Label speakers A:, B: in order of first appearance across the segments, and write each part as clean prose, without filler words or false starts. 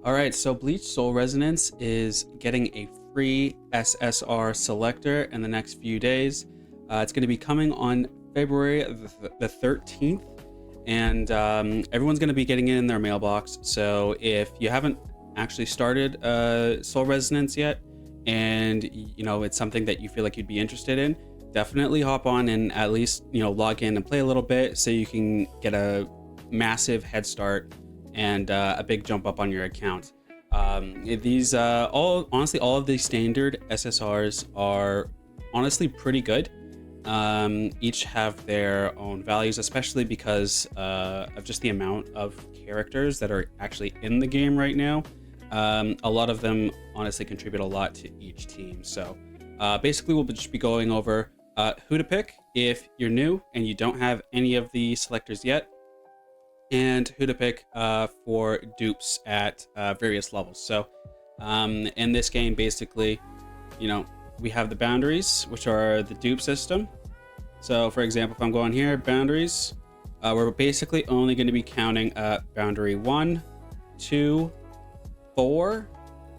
A: All right, so Bleach Soul Resonance is getting a free SSR Selector in the next few days. It's going to be coming on February the 13th, and everyone's going to be getting it in their mailbox. So if you haven't actually started Soul Resonance yet, and it's something that you feel like you'd be interested in, definitely hop on and at least log in and play a little bit so you can get a massive head start and a big jump up on your account. These all of these standard SSRs are honestly pretty good. Each have their own values, especially because of just the amount of characters that are actually in the game right now. A lot of them honestly contribute a lot to each team. So basically, we'll just be going over who to pick if you're new and you don't have any of the selectors yet, and who to pick for dupes at various levels. So in this game, basically, we have the boundaries, which are the dupe system. So for example, if I'm going here, boundaries, we're basically only going to be counting boundary 1, 2, 4,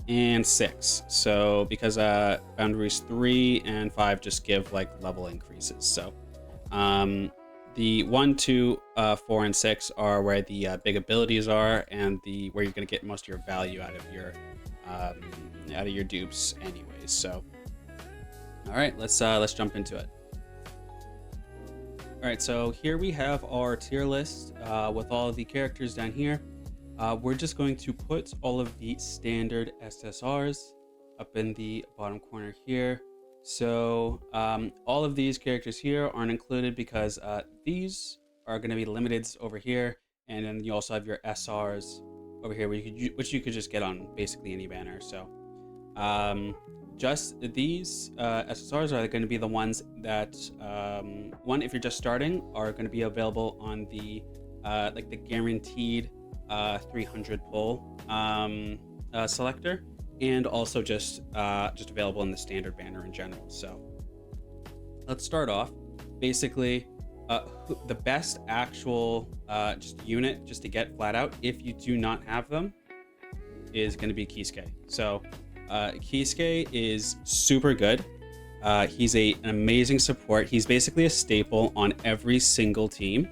A: and 6. So because boundaries 3 and 5 just give like level increases. So the 1, 2, 4, and 6 are where the big abilities are, and where you're going to get most of your value out of your dupes, anyways. So, all right, let's jump into it. All right, so here we have our tier list with all of the characters down here. We're just going to put all of the standard SSRs up in the bottom corner here. So all of these characters here aren't included because these are going to be limiteds over here, and then you also have your SRs over here, which you could just get on basically any banner. So just these SSRs are going to be the ones that if you're just starting, are going to be available on the like the guaranteed 300 pull selector, and also just available in the standard banner in general. So let's start off. Basically, the best actual just unit just to get flat out, if you do not have them, is going to be Kisuke. So Kisuke is super good. He's an amazing support. He's basically a staple on every single team.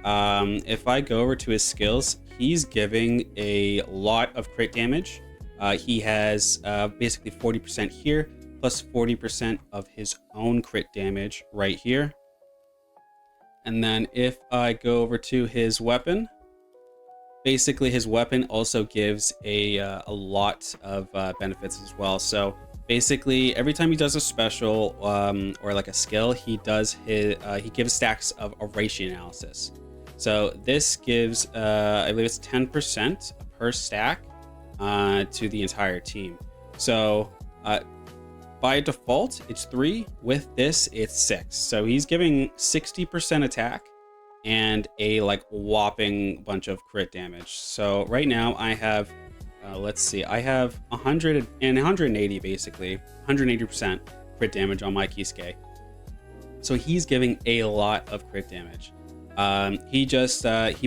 A: If I go over to his skills, he's giving a lot of crit damage. He has basically 40% here, plus 40% of his own crit damage right here. And then if I go over to his weapon, basically his weapon also gives a lot of benefits as well. So basically every time he does a special or like a skill, he gives stacks of ratio analysis. So this gives, I believe it's 10% per stack to the entire team. So by default, it's 3. With this, it's 6. So he's giving 60% attack and a like whopping bunch of crit damage. So right now I have, let's see, I have 100 and 180 basically, 180% crit damage on my Kisuke. So he's giving a lot of crit damage. He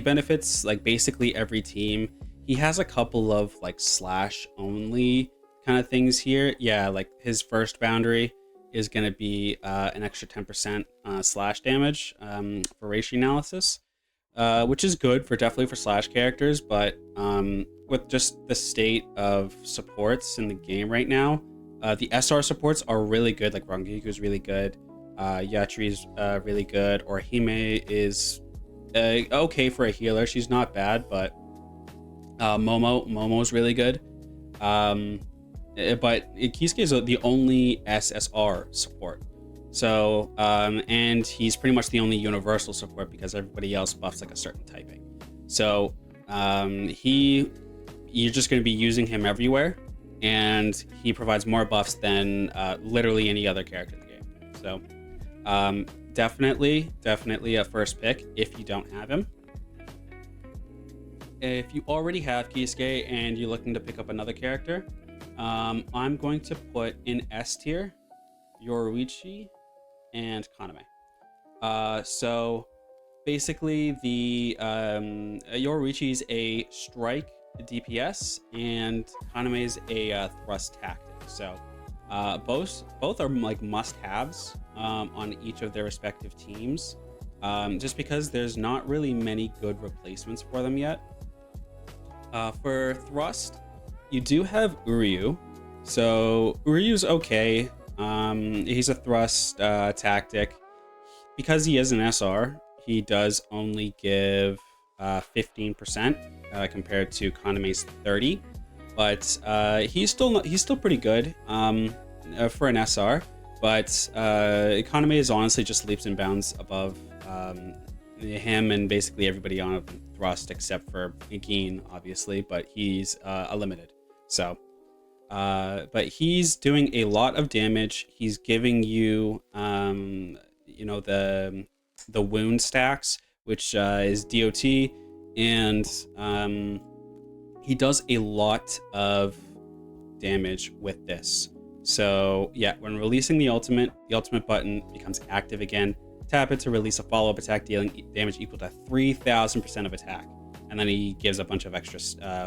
A: benefits like basically every team. He has a couple of like slash only kind of things here. Yeah, like his first boundary is going to be an extra 10% slash damage for ratio analysis, which is good definitely for slash characters. But with just the state of supports in the game right now, the SR supports are really good. Like Rangiku is really good. Yatri is really good. Or Hime is okay for a healer. She's not bad, but Momo's really good. But Kisuke is the only SSR support. So and he's pretty much the only universal support because everybody else buffs like a certain typing. So you're just going to be using him everywhere, and he provides more buffs than literally any other character in the game. So definitely a first pick if you don't have him. If you already have Kisuke and you're looking to pick up another character, I'm going to put in S tier Yoruichi and Kaname. So basically the Yoruichi is a strike DPS, and Kaname's a thrust tactic. So both are like must-haves on each of their respective teams, just because there's not really many good replacements for them yet. For thrust, you do have Uryu. So Uryu's okay. He's a thrust tactic. Because he is an SR, he does only give 15% compared to Kaname's 30, but he's still pretty good for an SR. But Kaname is honestly just leaps and bounds above him and basically everybody on thrust except for Gin, obviously, but he's a limited. So, but he's doing a lot of damage. He's giving you, you know, the wound stacks, which is DOT, and he does a lot of damage with this. So yeah, when releasing the ultimate button becomes active again. Tap it to release a follow-up attack dealing damage equal to 3,000% of attack, and then he gives a bunch of extra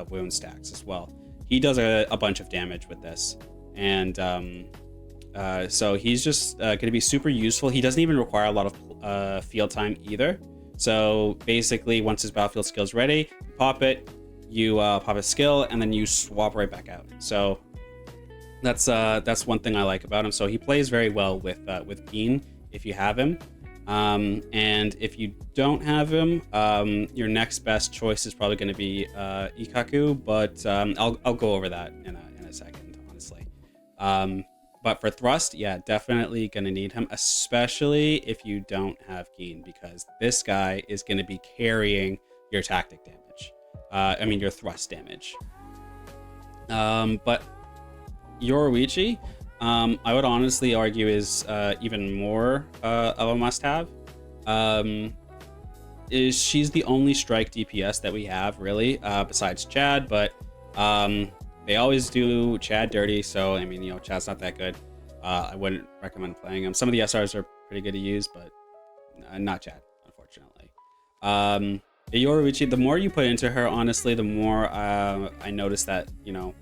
A: wound stacks as well. He does a bunch of damage with this, and so he's just going to be super useful. He doesn't even require a lot of field time either. So basically, once his battlefield skill is ready, you pop it, you pop a skill, and then you swap right back out. So that's one thing I like about him. So he plays very well with Gin if you have him. And if you don't have him, your next best choice is probably going to be Ikaku, but I'll go over that in a second, honestly. But for thrust, yeah, definitely going to need him, especially if you don't have Gin, because this guy is going to be carrying your tactic damage. I mean, your thrust damage. But Yoruichi, I would honestly argue is even more of a must-have. She's the only strike DPS that we have, really, besides Chad, but they always do Chad dirty, so I mean, you know, Chad's not that good. I wouldn't recommend playing him. Some of the SRs are pretty good to use, but not Chad, unfortunately. Yoruichi, the more you put into her, honestly, the more I notice that, you know,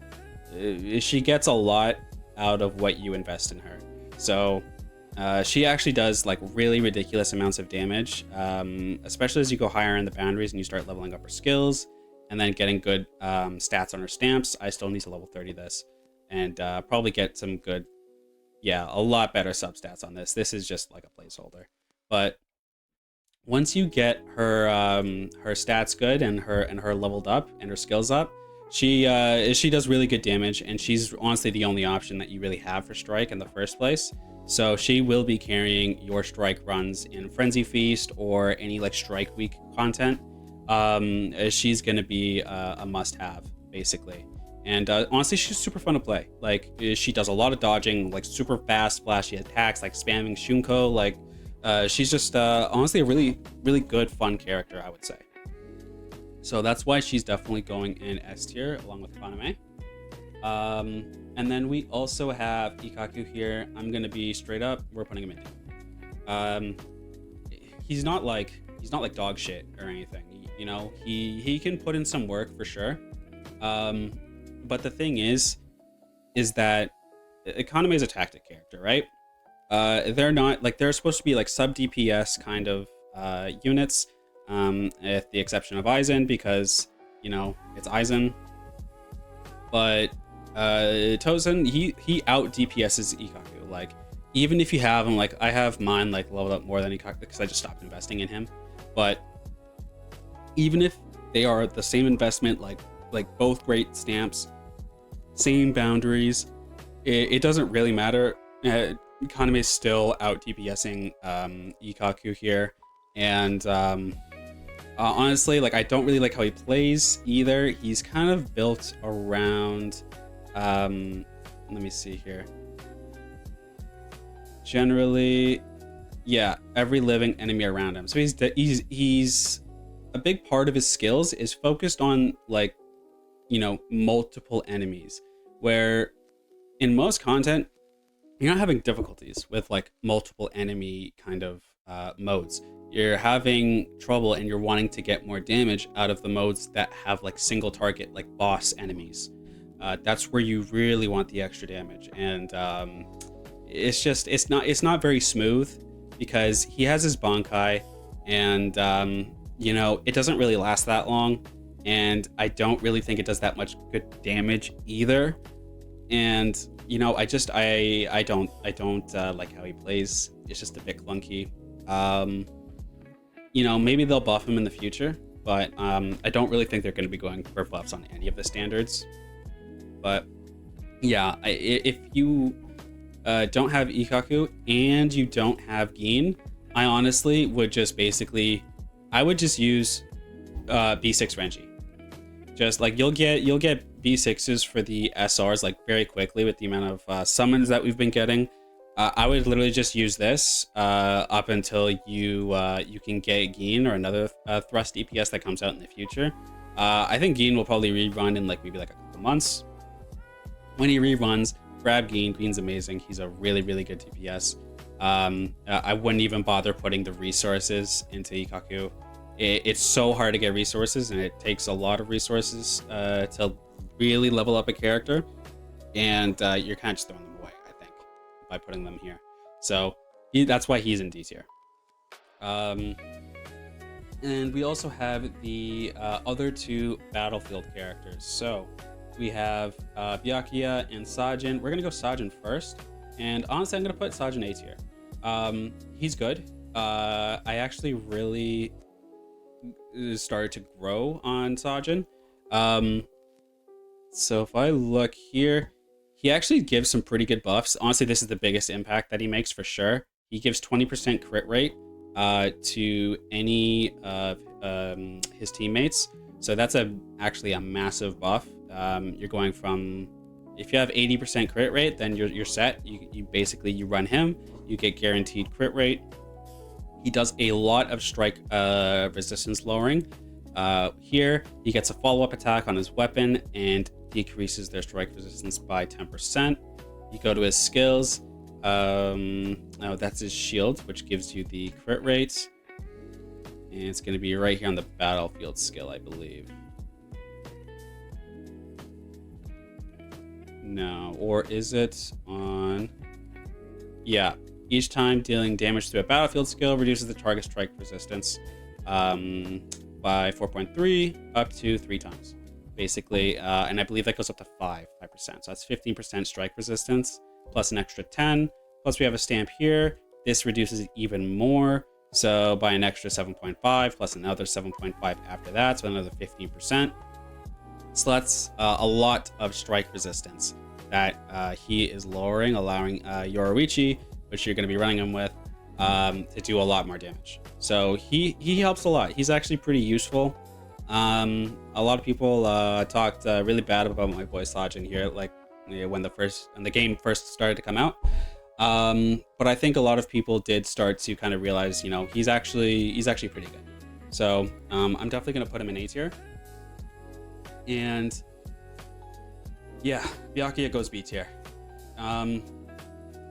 A: she gets a lot out of what you invest in her. So she actually does like really ridiculous amounts of damage, especially as you go higher in the boundaries and you start leveling up her skills and then getting good stats on her stamps. I still need to level 30 this and probably get some good, yeah, a lot better sub stats on this. This is just like a placeholder. But once you get her her stats good and her leveled up and her skills up, she does really good damage, and she's honestly the only option that you really have for strike in the first place. So she will be carrying your strike runs in Frenzy Feast or any like strike week content. She's gonna be a must-have basically, and honestly, she's super fun to play. Like she does a lot of dodging, like super fast, flashy attacks, like spamming Shunko. Like she's just honestly a really good fun character, I would say. So that's why she's definitely going in S tier along with Kaname. And then we also have Ikaku here. I'm gonna be straight up, we're putting him in. He's not like dog shit or anything. You know, he can put in some work for sure. But the thing is that Kaname is a tactic character, right? They're not like, they're supposed to be like sub DPS kind of units. With the exception of Aizen, because, you know, it's Aizen. But Tozen, he out DPS's Ikaku. Like, even if you have him, like I have mine like leveled up more than Ikaku because I just stopped investing in him. But even if they are the same investment, like both great stamps, same boundaries, it doesn't really matter. Kaname is still out DPSing Ikaku here, and honestly, like I don't really like how he plays either. He's kind of built around let me see here. Generally, yeah, every living enemy around him. So he's a big part of his skills is focused on, like, you know, multiple enemies, where in most content you're not having difficulties with like multiple enemy kind of modes. You're having trouble and you're wanting to get more damage out of the modes that have like single target, like boss enemies. That's where you really want the extra damage, and it's not very smooth because he has his Bankai, and it doesn't really last that long, and I don't really think it does that much good damage either. And I don't like how he plays. It's just a bit clunky. Maybe they'll buff him in the future, but I don't really think they're going to be going for buffs on any of the standards. But yeah, if you don't have Ikaku and you don't have Gin, I honestly would just use B6 Renji. Just like you'll get B6s for the SRs like very quickly with the amount of summons that we've been getting. I would literally just use this up until you can get Gin or another thrust DPS that comes out in the future. I think Gin will probably rerun in maybe a couple months. When he reruns, grab Gin. Gin's amazing. He's a really, really good DPS. I wouldn't even bother putting the resources into Ikaku. It's so hard to get resources, and it takes a lot of resources to really level up a character, and you're kind of just throwing them away, I think, by putting them here. So that's why he's in D tier. And we also have the other two battlefield characters. So we have Byakuya and Sajin. We're gonna go Sajin first, and honestly, I'm gonna put Sajin A tier. He's good. I actually really started to grow on Sajin. So if I look here, he actually gives some pretty good buffs. Honestly, this is the biggest impact that he makes for sure. He gives 20% crit rate to any of his teammates. So that's actually a massive buff. You're going from, if you have 80% crit rate, then you're set. You basically run him, you get guaranteed crit rate. He does a lot of strike resistance lowering. Here, he gets a follow-up attack on his weapon and decreases their strike resistance by 10%. You go to his skills. That's his shield, which gives you the crit rate. And it's going to be right here on the battlefield skill, I believe. No, or is it on... Yeah, each time dealing damage through a battlefield skill reduces the target strike resistance by 4.3 up to 3 times, basically. And I believe that goes up to 5%. So that's 15% strike resistance plus an extra 10. Plus we have a stamp here. This reduces it even more. So by an extra 7.5 plus another 7.5 after that, so another 15%. So that's a lot of strike resistance that he is lowering, allowing Yoruichi, which you're going to be running him with, to do a lot more damage. So he helps a lot. He's actually pretty useful. A lot of people talked really bad about my boy Sajin here, when the game first started to come out. But I think a lot of people did start to kind of realize, he's actually pretty good. So I'm definitely going to put him in A tier. And yeah, Byakuya goes B tier.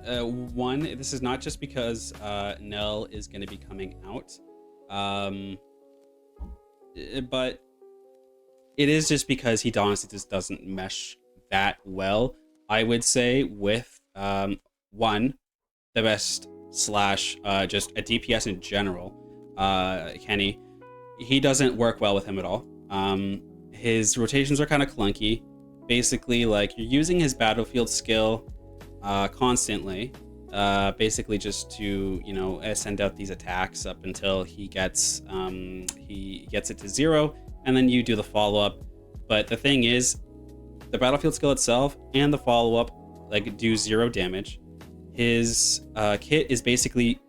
A: This is not just because Nell is going to be coming out, but it is just because he honestly just doesn't mesh that well, I would say, with the best slash just a DPS in general, Kenny. He doesn't work well with him at all. His rotations are kind of clunky. Basically, you're using his battlefield skill constantly, basically just to send out these attacks up until he gets it to 0, and then you do the follow-up. But the thing is, the battlefield skill itself and the follow-up do 0 damage. His kit is basically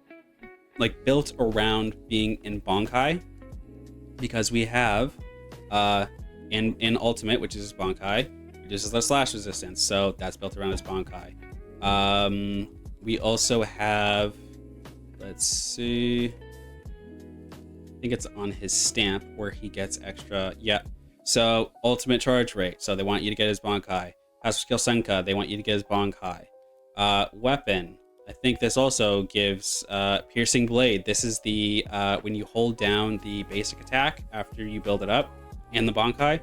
A: built around being in Bankai, because we have in Ultimate, which is his Bankai, reduces their slash resistance, so that's built around his Bankai. We also have, let's see, I think it's on his stamp where he gets extra. Yeah, so ultimate charge rate, so they want you to get his Bankai. Passive skill Senka, they want you to get his Bankai. Weapon, I think this also gives Piercing Blade. This is the when you hold down the basic attack after you build it up and the Bankai.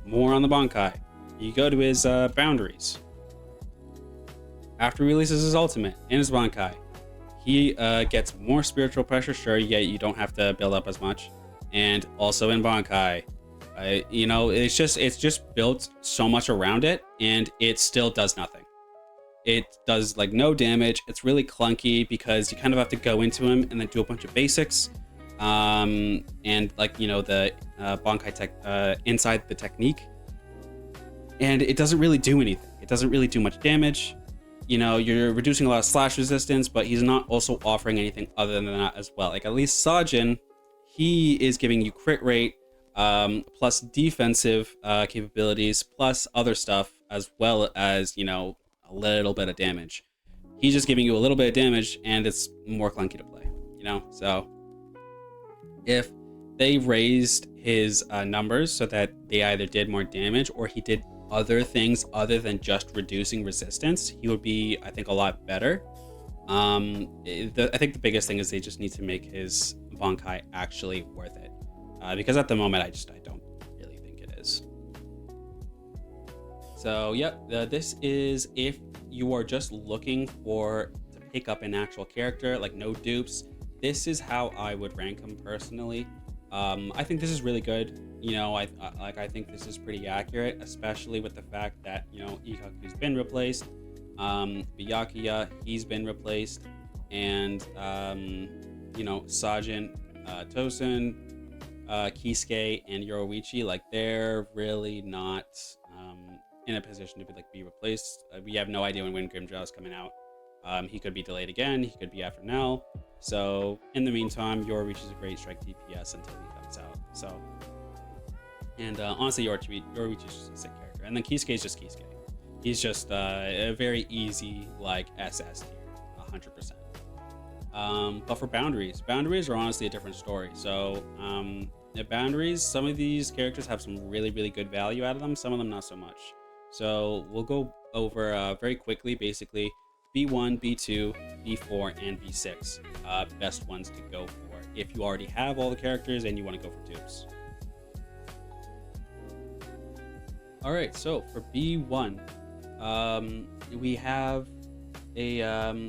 A: More on the Bankai. You go to his boundaries. After he releases his ultimate and his Bankai, he gets more spiritual pressure. Sure, you don't have to build up as much. And also in Bankai, you know, it's just built so much around it, and it still does nothing. It does like no damage. It's really clunky because you kind of have to go into him and then do a bunch of basics, and like, you know, the Bankai tech inside the technique, and it doesn't really do anything. It doesn't really do much damage. You know, you're reducing a lot of slash resistance, but he's not also offering anything other than that as well. Like, at least Sajin, he is giving you crit rate, plus defensive capabilities, plus other stuff, as well as, you know, a little bit of damage. He's just giving you a little bit of damage, and it's more clunky to play, you know? So if they raised his numbers so that they either did more damage or he did other things other than just reducing resistance, he would be, I think, a lot better. I think the biggest thing is they just need to make his Bankai actually worth it, because at the moment I don't really think it is. So yep, this is if you are just looking to pick up an actual character, like no dupes. This is how I would rank him personally. I think this is really good. You know, I think this is pretty accurate, especially with the fact that, you know, Ikaku's been replaced, Byakuya, he's been replaced, and you know, Sajin, Tosen, Kisuke, and Yoruichi, like, they're really not in a position to be replaced. We have no idea when Grimjaw is coming out. He could be delayed again. He could be after now. So in the meantime, Yoruichi is a great strike DPS until he comes out. So, and honestly, Yoruichi is just a sick character. And then Kisuke is just Kisuke. He's just a very easy, like, SS tier, 100%. But for boundaries are honestly a different story. So the boundaries, some of these characters have some really, really good value out of them. Some of them not so much. So we'll go over very quickly, basically, B1, B2, B4, and B6. Best ones to go for if you already have all the characters and you want to go for dupes. All right, so for B1, we have a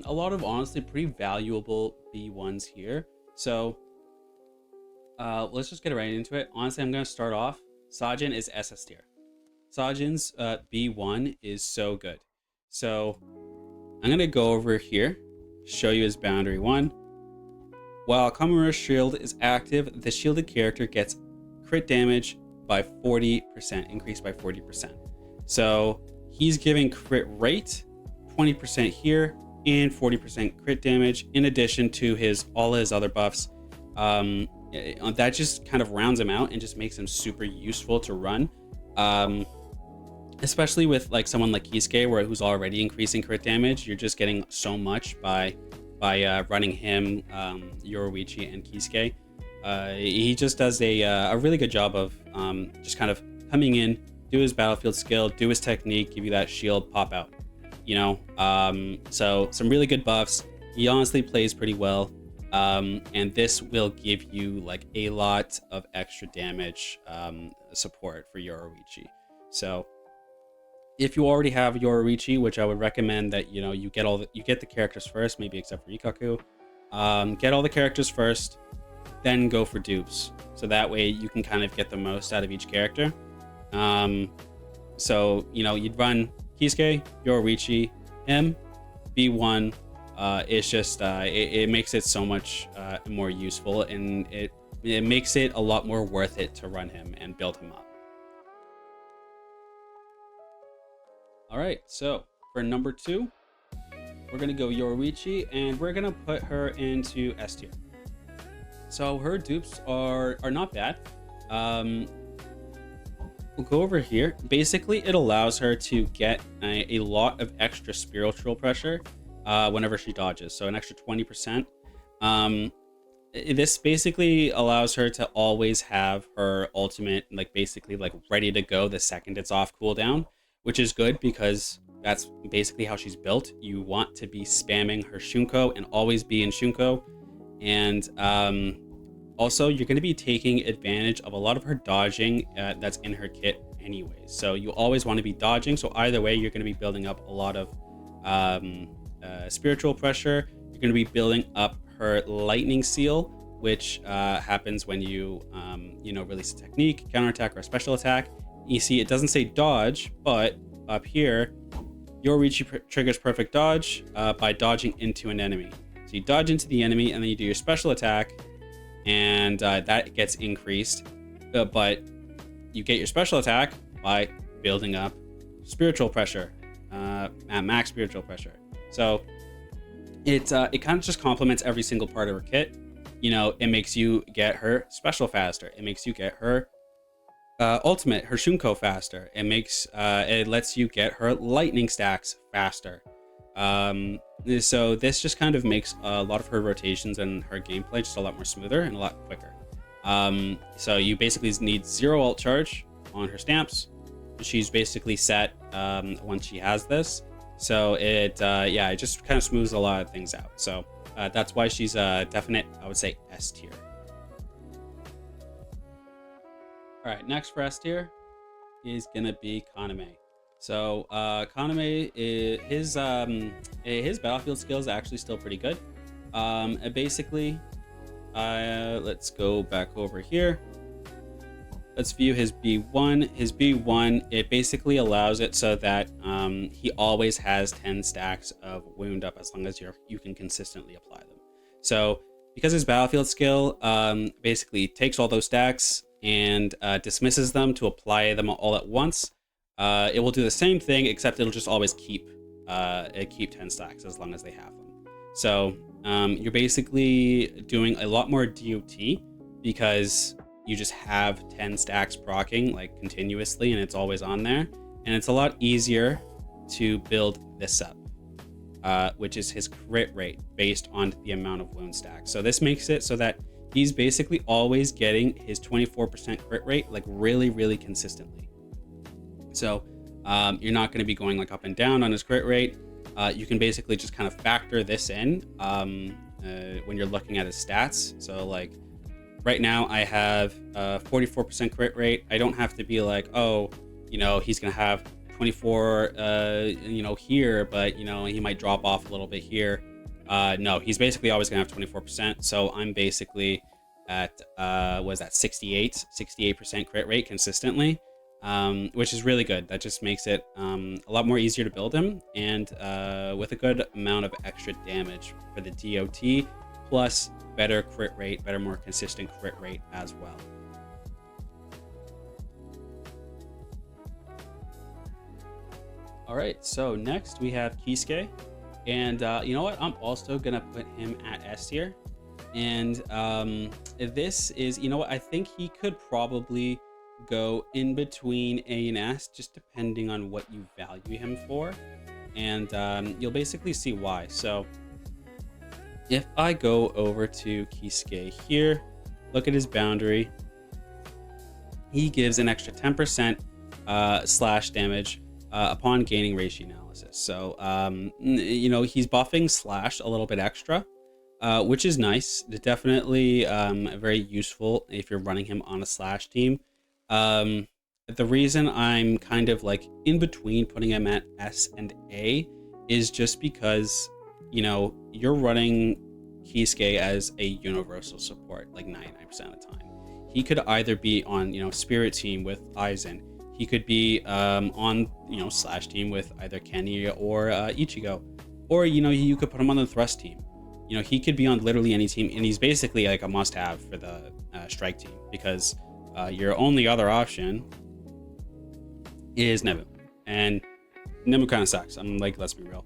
A: lot of honestly pretty valuable B1s here. So let's just get right into it. Honestly, I'm going to start off. Sajin is SS tier. Sajin's B1 is so good. So I'm going to go over here, show you his boundary 1. While Kamura's shield is active, the shielded character gets crit damage by 40%, increased by 40%. So he's giving crit rate 20% here and 40% crit damage, in addition to all his other buffs. That just kind of rounds him out and just makes him super useful to run. Especially with like someone like Kisuke, who's already increasing crit damage. You're just getting so much by running him, Yoruichi, and Kisuke. He just does a really good job of just kind of coming in, do his battlefield skill, do his technique, give you that shield, pop out. You know, so some really good buffs. He honestly plays pretty well, and this will give you like a lot of extra damage support for Yoruichi. So if you already have Yoruichi, which I would recommend that, you know, you get the characters first, maybe except for Ikaku. Get all the characters first, then go for dupes. So that way you can kind of get the most out of each character. So, you know, you'd run Kisuke, Yoruichi, him, B1. It's just, it makes it so much more useful, and it makes it a lot more worth it to run him and build him up. All right, so for number 2, we're gonna go Yoruichi, and we're gonna put her into S tier. So her dupes are not bad. We'll go over here. Basically, it allows her to get a lot of extra spiritual pressure whenever she dodges, so an extra 20%. This basically allows her to always have her ultimate, like, basically like ready to go the second it's off cooldown, which is good because that's basically how she's built. You want to be spamming her Shunko and always be in Shunko. And also, you're going to be taking advantage of a lot of her dodging that's in her kit anyways. So you always want to be dodging. So either way, you're going to be building up a lot of spiritual pressure. You're going to be building up her lightning seal, which happens when you release a technique, counterattack, or a special attack. You see, it doesn't say dodge, but up here, your Riichi triggers perfect dodge by dodging into an enemy. So you dodge into the enemy, and then you do your special attack, and that gets increased. But you get your special attack by building up spiritual pressure, at max spiritual pressure. So it kind of just complements every single part of her kit. It makes you get her special faster. It makes you get her ultimate, her Shunko faster. It lets you get her lightning stacks faster. So this just kind of makes a lot of her rotations and her gameplay just a lot more smoother and a lot quicker. So you basically need 0 ult charge on her stamps. She's basically set once she has this. So it just kind of smooths a lot of things out. So that's why she's a definite, I would say, S tier. All right, next for S tier is gonna be Kaname. So Kaname, his battlefield skill is actually still pretty good. Basically, let's go back over here. Let's view his B1. His B1, it basically allows it so that he always has 10 stacks of wound up as long as you can consistently apply them. So because his battlefield skill basically takes all those stacks and dismisses them to apply them all at once, it will do the same thing, except it'll just always keep 10 stacks as long as they have them. So you're basically doing a lot more DOT because you just have 10 stacks proccing like continuously, and it's always on there. And it's a lot easier to build this up, which is his crit rate based on the amount of wound stacks. So this makes it so that he's basically always getting his 24% crit rate like really, really consistently. So you're not going to be going like up and down on his crit rate. You can basically just kind of factor this in when you're looking at his stats. So like right now I have 44% crit rate. I don't have to be like, oh, he's going to have 24, here, but he might drop off a little bit here. No, he's basically always going to have 24%. So I'm basically at, 68% crit rate consistently. Which is really good. That just makes it a lot more easier to build him, and with a good amount of extra damage for the DOT, plus better crit rate, more consistent crit rate as well. All right, so next we have Kisuke, and you know what? I'm also gonna put him at S tier, and this is, I think he could probably go in between A and S, just depending on what you value him for, and you'll basically see why. So if I go over to Kisuke here, look at his boundary, he gives an extra 10% slash damage upon gaining ratio analysis. So he's buffing slash a little bit extra, which is nice. Definitely very useful if you're running him on a slash team. The reason I'm kind of like in between putting him at S and A is just because, you're running Kisuke as a universal support like 99% of the time. He could either be on, Spirit team with Aizen. He could be on, slash team with either Kenny or Ichigo. Or, you could put him on the Thrust team. He could be on literally any team, and he's basically like a must-have for the Strike team, because your only other option is Nemu, and Nemu kind of sucks. I'm like, let's be real.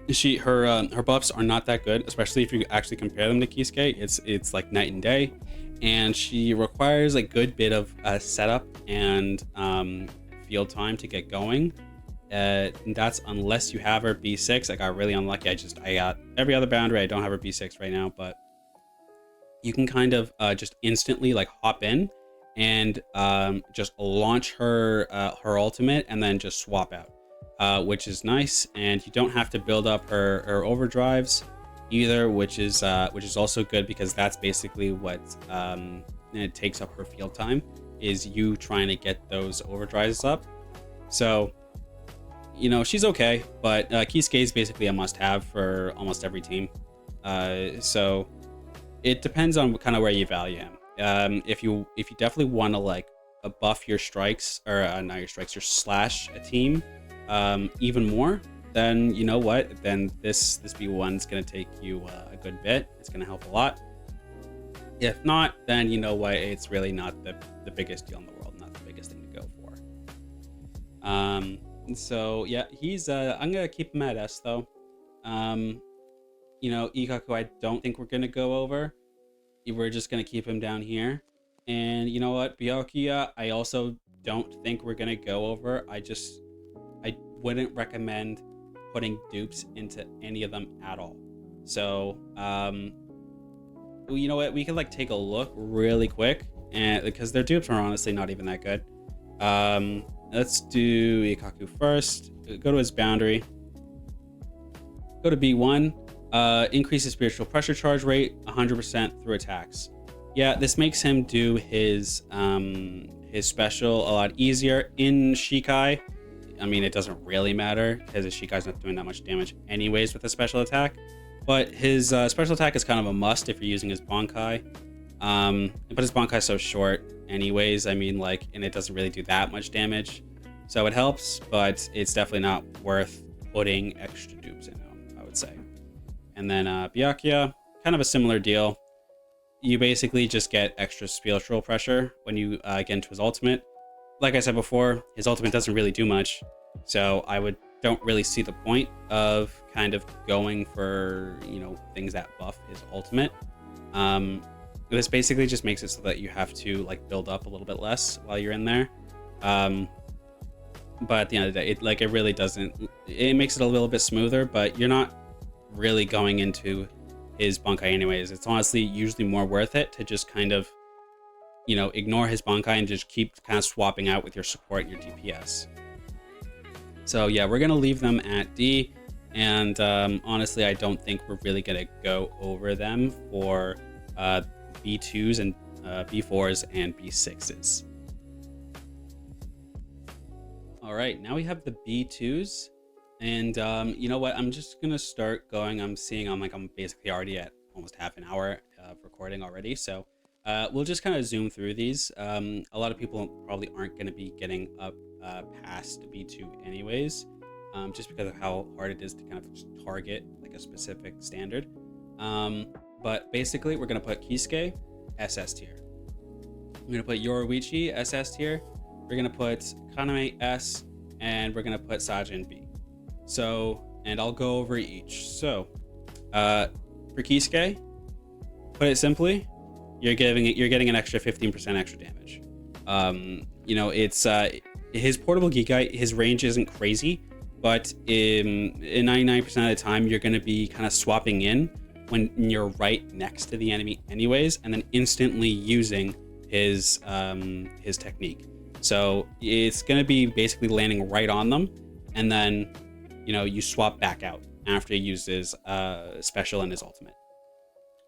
A: Her buffs are not that good, especially if you actually compare them to Kisuke. It's like night and day, and she requires a good bit of setup and field time to get going. And that's unless you have her B6. I got really unlucky. I got every other boundary. I don't have her B6 right now, but you can kind of just instantly like hop in and just launch her ultimate and then just swap out. which is nice. And you don't have to build up her overdrives either, which is also good, because that's basically what it takes up her field time, is you trying to get those overdrives up. So, you know, she's okay, but Kisuke is basically a must-have for almost every team. So it depends on kind of where you value him. If you definitely want to like buff your strikes, or not your strikes, your slash a team even more, then you know what? Then this B1's gonna take you a good bit. It's gonna help a lot. If not, then you know what? It's really not the biggest deal in the world, not the biggest thing to go for. So yeah, he's I'm gonna keep him at S though. You know, Ikaku, I don't think we're gonna go over. We're just gonna keep him down here. And you know what, Byakuya, I also don't think we're gonna go over. I wouldn't recommend putting dupes into any of them at all. So you know what, we can like take a look really quick, and because their dupes are honestly not even that good. Let's do Ikaku first. Go to his boundary. Go to B1. Increases spiritual pressure charge rate 100% through attacks. Yeah, this makes him do his special a lot easier. In Shikai, I mean, it doesn't really matter because his Shikai's not doing that much damage anyways with a special attack. But his special attack is kind of a must if you're using his Bankai. But his Bankai's so short anyways, I mean, like, and it doesn't really do that much damage. So it helps, but it's definitely not worth putting extra dupes in him, I would say. And then Byakuya, kind of a similar deal. You basically just get extra spiritual pressure when you get into his ultimate. Like I said before, his ultimate doesn't really do much, so don't really see the point of kind of going for, you know, things that buff his ultimate. This basically just makes it so that you have to like build up a little bit less while you're in there. But at the end of the day, it really doesn't. It makes it a little bit smoother, but you're not really going into his Bankai anyways. It's honestly usually more worth it to just kind of, you know, ignore his Bankai and just keep kind of swapping out with your support and your DPS. So yeah, we're gonna leave them at D, and honestly, I don't think we're really gonna go over them for B2s and B4s and B6s. All right, now we have the B2s. And you know what? I'm just gonna start going. I'm basically already at almost half an hour of recording already. So we'll just kind of zoom through these. A lot of people probably aren't gonna be getting up past B2 anyways, just because of how hard it is to kind of target like a specific standard. But basically, we're gonna put Kisuke SS tier. We're gonna put Yoruichi SS tier. We're gonna put Kaname S, and we're gonna put Sajin B. So, and I'll go over each. So, for Kisuke, put it simply, you're getting an extra 15% extra damage. You know, it's his portable Gigai, his range isn't crazy, but in 99% of the time, you're going to be kind of swapping in when you're right next to the enemy anyways, and then instantly using his technique. So it's going to be basically landing right on them, and then, you know, you swap back out after he uses special and his ultimate.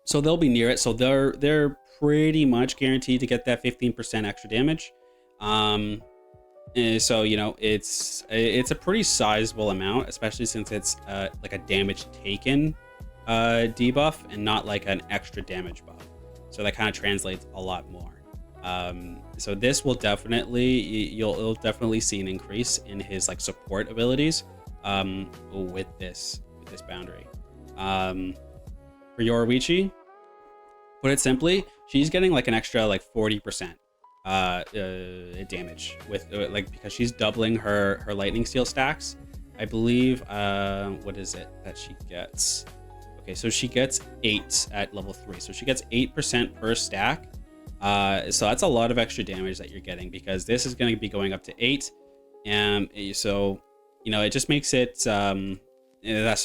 A: So they'll be near it. So they're pretty much guaranteed to get that 15% extra damage. So, you know, it's a pretty sizable amount, especially since it's like a damage taken debuff and not like an extra damage buff. So that kind of translates a lot more. So this will definitely, you'll definitely see an increase in his like support abilities with this boundary. For Yoruichi, put it simply, she's getting like an extra like 40% damage with like, because she's doubling her lightning steel stacks. I believe what is it that she gets? Okay, so she gets 8 at level 3, so she gets 8% per stack. So that's a lot of extra damage that you're getting, because this is going to be going up to 8, and so, you know, it just makes it so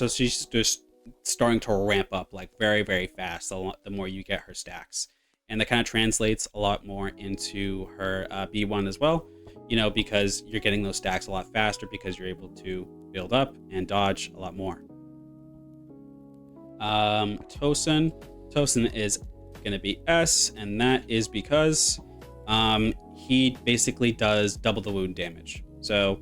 A: she's just starting to ramp up like very, very fast the more you get her stacks, and that kind of translates a lot more into her B1 as well. you know, because you're getting those stacks a lot faster because you're able to build up and dodge a lot more. Tosin is gonna be S, and that is because he basically does double the wound damage. So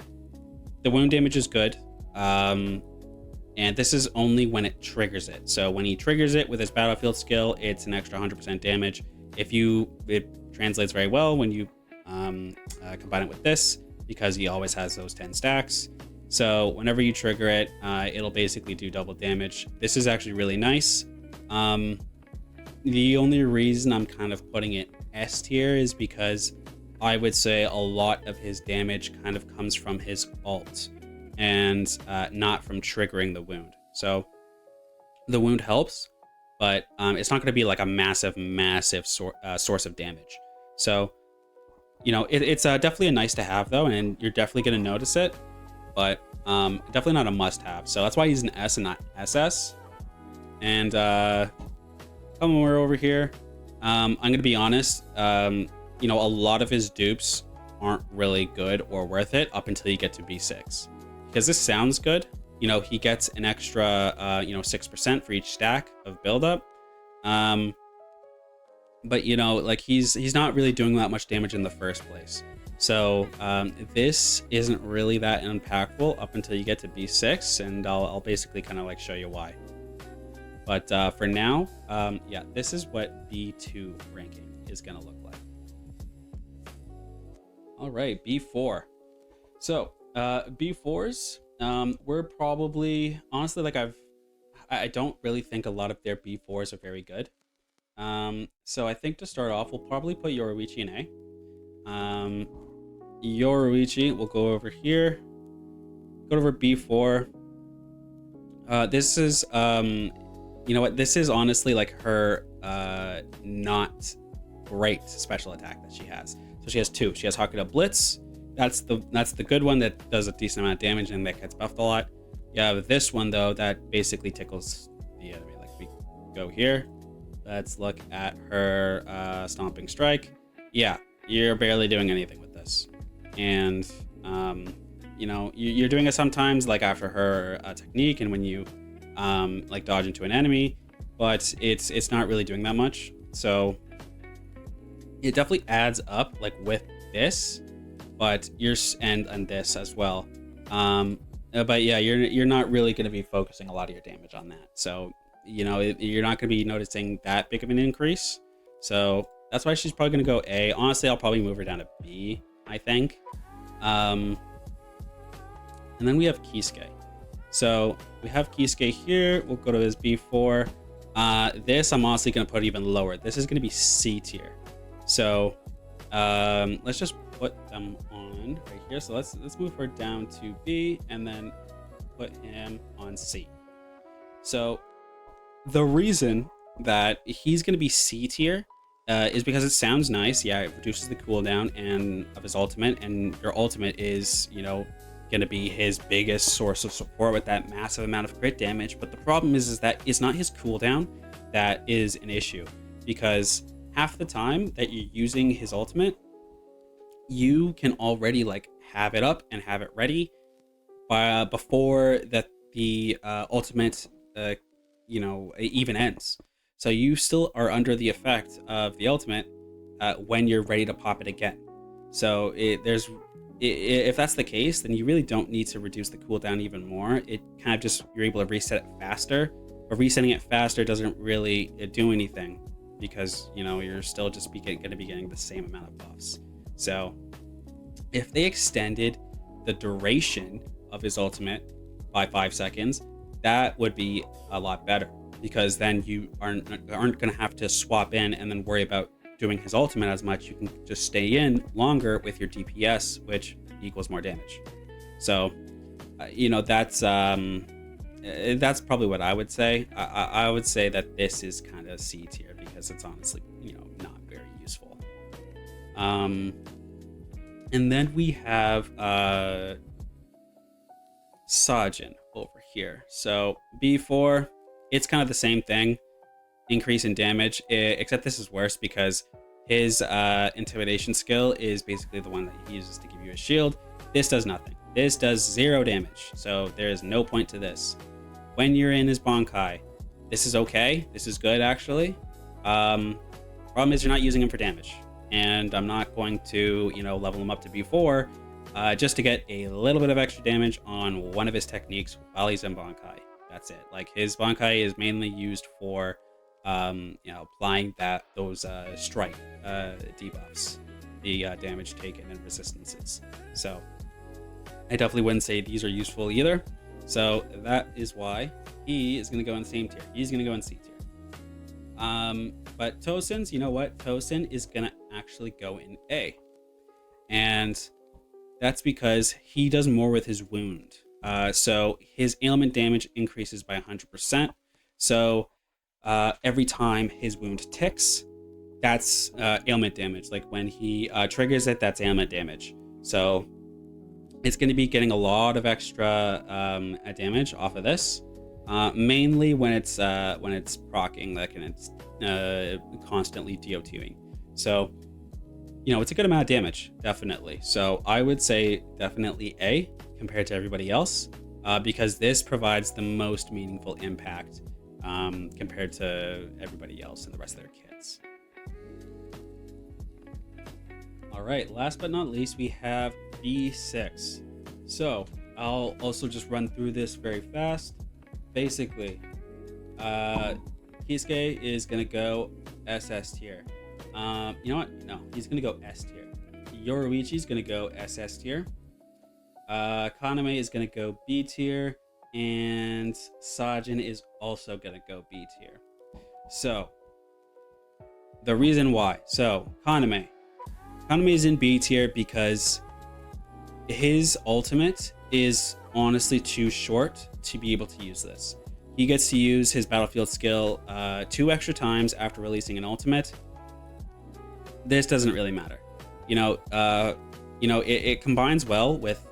A: the wound damage is good, and this is only when it triggers it. So when he triggers it with his battlefield skill, it's an extra 100% damage. It translates very well when you combine it with this, because he always has those 10 stacks. So whenever you trigger it, it'll basically do double damage. This is actually really nice. The only reason I'm kind of putting it S tier is because I would say a lot of his damage kind of comes from his ult and not from triggering the wound. So the wound helps, but it's not going to be like a massive source of damage. So, you know, it's definitely a nice to have though, and you're definitely going to notice it, but definitely not a must have. So that's why he's an S and not SS. And come more over here. I'm going to be honest. You know, a lot of his dupes aren't really good or worth it up until you get to B6, because this sounds good. You know, he gets an extra, 6% for each stack of buildup. But you know, like he's not really doing that much damage in the first place. So this isn't really that impactful up until you get to B6, and I'll basically kind of like show you why. But for now, yeah, this is what B2 ranking is gonna look like. All right, B4. So B4s, we're probably, honestly, like I don't really think a lot of their B4s are very good. So I think to start off, we'll probably put Yoruichi in A. Yoruichi, we'll go over here, go over B4. This is, you know what? This is honestly like her not great special attack that she has. So she has two. She has Hakuda Blitz. That's the good one that does a decent amount of damage and that gets buffed a lot. You have this one though that basically tickles the enemy. Like we go here. Let's look at her Stomping Strike. Yeah, you're barely doing anything with this. And you know, you're doing it sometimes like after her technique and when you like dodge into an enemy, but it's not really doing that much. So it definitely adds up like with this, but and this as well. But yeah, you're not really going to be focusing a lot of your damage on that. So you know, you're not going to be noticing that big of an increase. So that's why she's probably going to go A. Honestly, I'll probably move her down to B, I think. And then we have Kisuke. So we have Kisuke here. We'll go to his B4. This I'm honestly going to put even lower. This is going to be C tier. So let's just put them on right here. So let's move her down to B and then put him on C. So the reason that he's going to be C tier is because it sounds nice. Yeah, it reduces the cooldown and of his ultimate, and your ultimate is, you know, going to be his biggest source of support with that massive amount of crit damage. But the problem is that it's not his cooldown that is an issue, because half the time that you're using his ultimate, you can already like have it up and have it ready before that the ultimate you know, even ends. So you still are under the effect of the ultimate when you're ready to pop it again. So if that's the case, then you really don't need to reduce the cooldown even more. It kind of just, you're able to reset it faster, but resetting it faster doesn't really do anything, because you know, you're still just going to be getting the same amount of buffs. So if they extended the duration of his ultimate by 5 seconds, that would be a lot better, because then you aren't going to have to swap in and then worry about doing his ultimate as much. You can just stay in longer with your DPS, which equals more damage. So you know, that's probably what I would say. I would say that this is kind of C tier, because it's honestly, you know, not very useful. And then we have Sajin over here. So B4, it's kind of the same thing, increase in damage, except this is worse because His intimidation skill is basically the one that he uses to give you a shield. This does nothing. This does 0 damage, so there is no point to this. When you're in his Bankai, this is okay. This is good, actually. Problem is you're not using him for damage, and I'm not going to, level him up to B4 just to get a little bit of extra damage on one of his techniques while he's in Bankai. That's it. Like, his Bankai is mainly used for, applying those strike debuffs, the damage taken and resistances. So I definitely wouldn't say these are useful either. So that is why he is going to go in the same tier. He's going to go in C tier. But Tosin's, you know what? Tosin is going to actually go in A. And that's because he does more with his wound. So his ailment damage increases by 100%. So every time his wound ticks, that's ailment damage. Like when he triggers it, that's ailment damage. So it's going to be getting a lot of extra damage off of this, mainly when it's proccing, like, and it's constantly DOTing. So, it's a good amount of damage, definitely. So I would say definitely A compared to everybody else, because this provides the most meaningful impact compared to everybody else and the rest of their kits. All right, last but not least, we have B6. So I'll also just run through this very fast. Basically, Kisuke is gonna go SS tier. You know what? No, he's gonna go S tier. Yoruichi's gonna go SS tier. Kaname is gonna go B tier, and Sajin is also gonna go B tier. So the reason why. So Kaname is in B tier because his ultimate is honestly too short to be able to use this. He gets to use his battlefield skill 2 extra times after releasing an ultimate. This doesn't really matter. It combines well with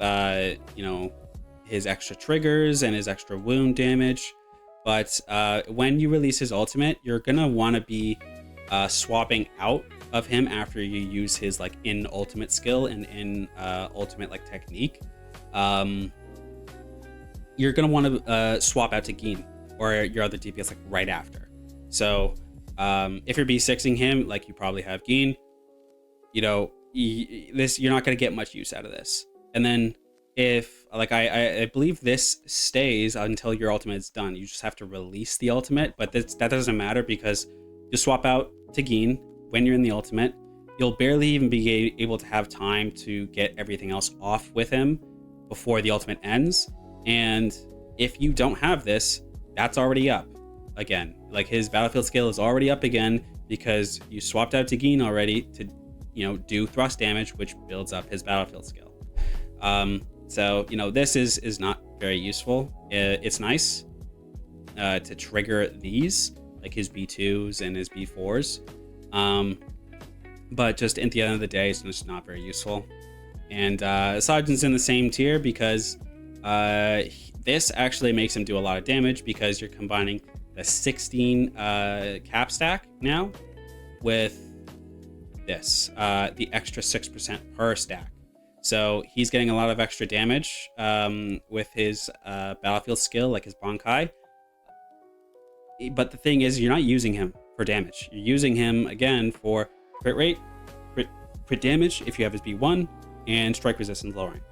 A: his extra triggers and his extra wound damage. But when you release his ultimate, you're gonna want to be swapping out of him after you use his in ultimate skill and in ultimate technique. You're gonna want to swap out to Gin or your other DPS right after. So if you're B6ing him, you probably have Gin, you're not gonna get much use out of this. And then if I believe this stays until your ultimate is done. You just have to release the ultimate, but that doesn't matter because you swap out to Gin when you're in the ultimate. You'll barely even be able to have time to get everything else off with him before the ultimate ends. And if you don't have this, that's already up again. His battlefield skill is already up again because you swapped out to Gin already to do thrust damage, which builds up his battlefield skill. So this is not very useful. It's nice to trigger these, his B2s and his B4s, but just at the end of the day, it's just not very useful. And Sajin's in the same tier because this actually makes him do a lot of damage because you're combining the 16 cap stack now with this, the extra 6% per stack. So he's getting a lot of extra damage with his battlefield skill, his Bankai. But the thing is, you're not using him for damage. You're using him, again, for crit rate, crit damage if you have his B1, and strike resistance lowering.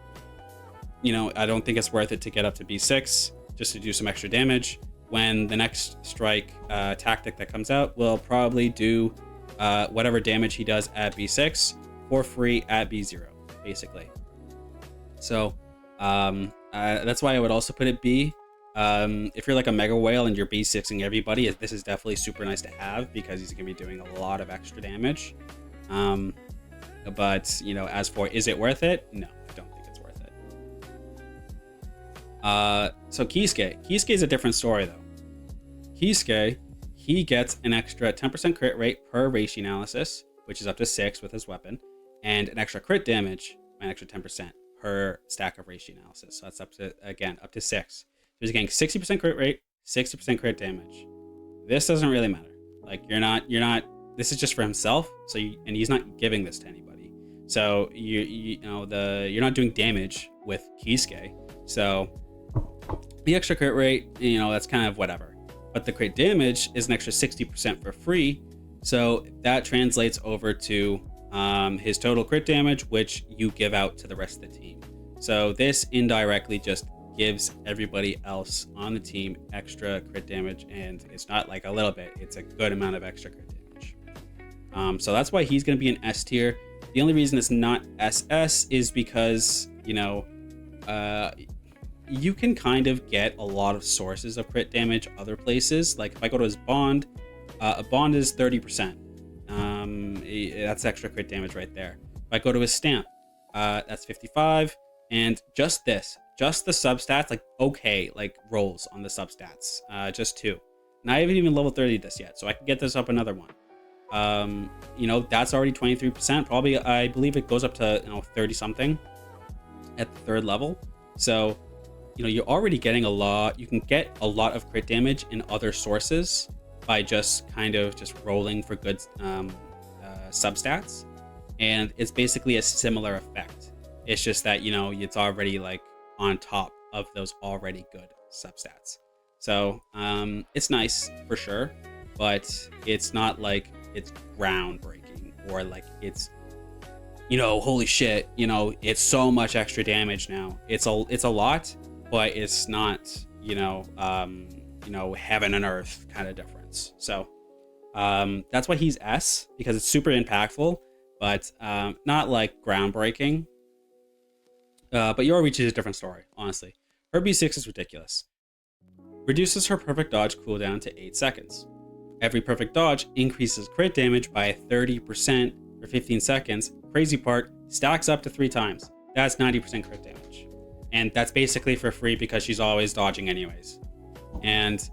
A: I don't think it's worth it to get up to B6 just to do some extra damage when the next strike tactic that comes out will probably do whatever damage he does at B6 for free at B0, basically. So that's why I would also put it B. If you're a mega whale and you're B6ing everybody, this is definitely super nice to have because he's gonna be doing a lot of extra damage. But as for is it worth it? No, I don't think it's worth it. So Kisuke is a different story though. Kisuke, he gets an extra 10% crit rate per ratio analysis, which is up to 6 with his weapon, and an extra crit damage, an extra 10% per stack of ratio analysis. So that's up to 6. So he's getting 60% crit rate, 60% crit damage. This doesn't really matter. You're not this is just for himself. So and he's not giving this to anybody. So you're not doing damage with Kisuke. So the extra crit rate, that's kind of whatever. But the crit damage is an extra 60% for free. So that translates over to his total crit damage, which you give out to the rest of the team. So this indirectly just gives everybody else on the team extra crit damage, and it's not like a little bit, it's a good amount of extra crit damage. So that's why he's going to be an S tier. The only reason it's not SS is because you can kind of get a lot of sources of crit damage other places. Like if I go to his bond, a bond is 30%. That's extra crit damage right there. If I go to his stamp, that's 55. And just the substats, like rolls on the substats, just 2. And I haven't even level 30 this yet, so I can get this up another one. That's already 23%. Probably, I believe it goes up to 30 something at the 3rd level. So you're already getting a lot. You can get a lot of crit damage in other sources by just rolling for good substats, and it's basically a similar effect. It's just that it's already like on top of those already good substats. So it's nice for sure, but it's not like it's groundbreaking or like it's holy shit, it's so much extra damage now. It's a lot, but it's not heaven and earth kind of difference. So that's why he's S, because it's super impactful, but not like groundbreaking. But Your Reach is a different story, honestly. Her B6 is ridiculous. Reduces her perfect dodge cooldown to 8 seconds. Every perfect dodge increases crit damage by 30% for 15 seconds. Crazy part, stacks up to 3 times. That's 90% crit damage. And that's basically for free because she's always dodging anyways. And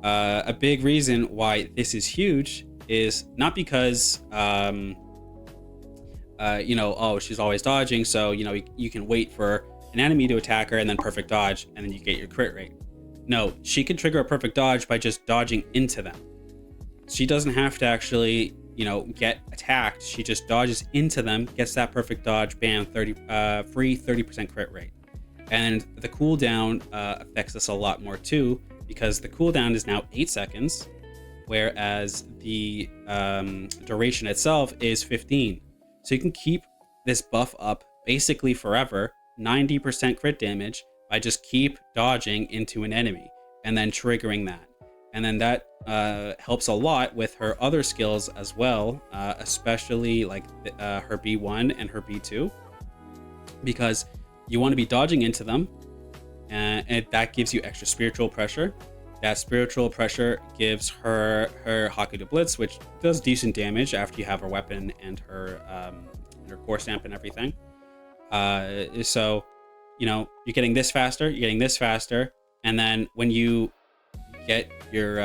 A: a big reason why this is huge is not because she's always dodging, so you can wait for an enemy to attack her and then perfect dodge and then you get your crit rate. No, she can trigger a perfect dodge by just dodging into them. She doesn't have to actually get attacked. She just dodges into them, gets that perfect dodge, bam, free 30% crit rate. And the cooldown affects us a lot more too, because the cooldown is now 8 seconds, whereas the duration itself is 15. So you can keep this buff up basically forever, 90% crit damage, by just keep dodging into an enemy and then triggering that. And then that helps a lot with her other skills as well, especially like her B1 and her B2, because you want to be dodging into them, and that gives you extra spiritual pressure. That spiritual pressure gives her Hakuto Blitz, which does decent damage after you have her weapon and her core stamp and everything. So, you're getting this faster, and then when you get your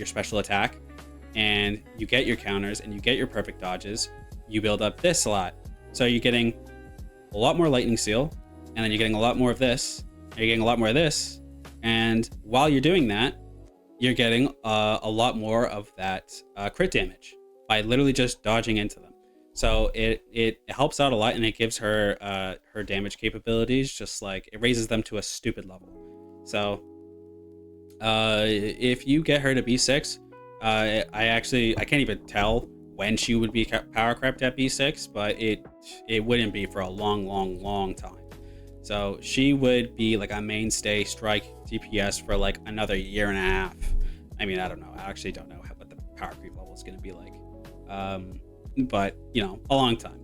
A: special attack, and you get your counters, and you get your perfect dodges, you build up this a lot. So you're getting a lot more lightning seal, and then you're getting a lot more of this, and you're getting a lot more of this. And while you're doing that, you're getting a lot more of that crit damage by literally just dodging into them. So it helps out a lot, and it gives her her damage capabilities, just like it raises them to a stupid level. So if you get her to B6, I can't even tell when she would be power crept at B6, but it wouldn't be for a long time. So she would be like a mainstay strike DPS for like another year and a half. I mean, I don't know. I actually don't know what the power creep level is going to be like. But a long time.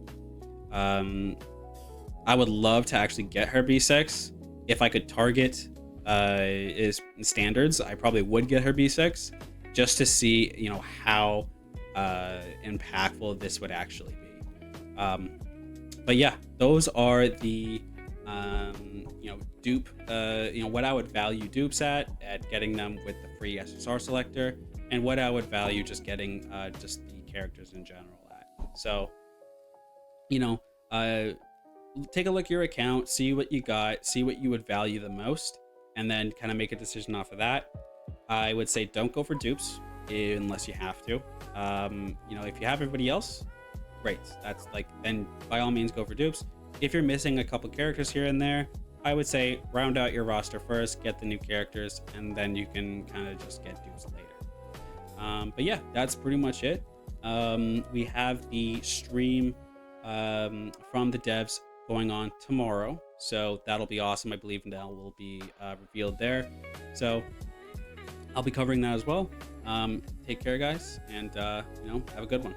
A: I would love to actually get her B6. If I could target is standards, I probably would get her B6 just to see, how impactful this would actually be. But yeah, those are the dupe, what I would value dupes at getting them with the free SSR selector, and what I would value just getting just the characters in general at. So, take a look at your account, see what you got, see what you would value the most, and then kind of make a decision off of that. I would say don't go for dupes. unless you have to. You know, if you have everybody else, great. That's like, then by all means go for dupes. If you're missing a couple characters here and there, I would say round out your roster first, get the new characters, and then you can kind of just get dupes later. But yeah, that's pretty much it. We have the stream from the devs going on tomorrow, so that'll be awesome. I believe that will be revealed there, so I'll be covering that as well. Take care, guys, and you know, have a good one.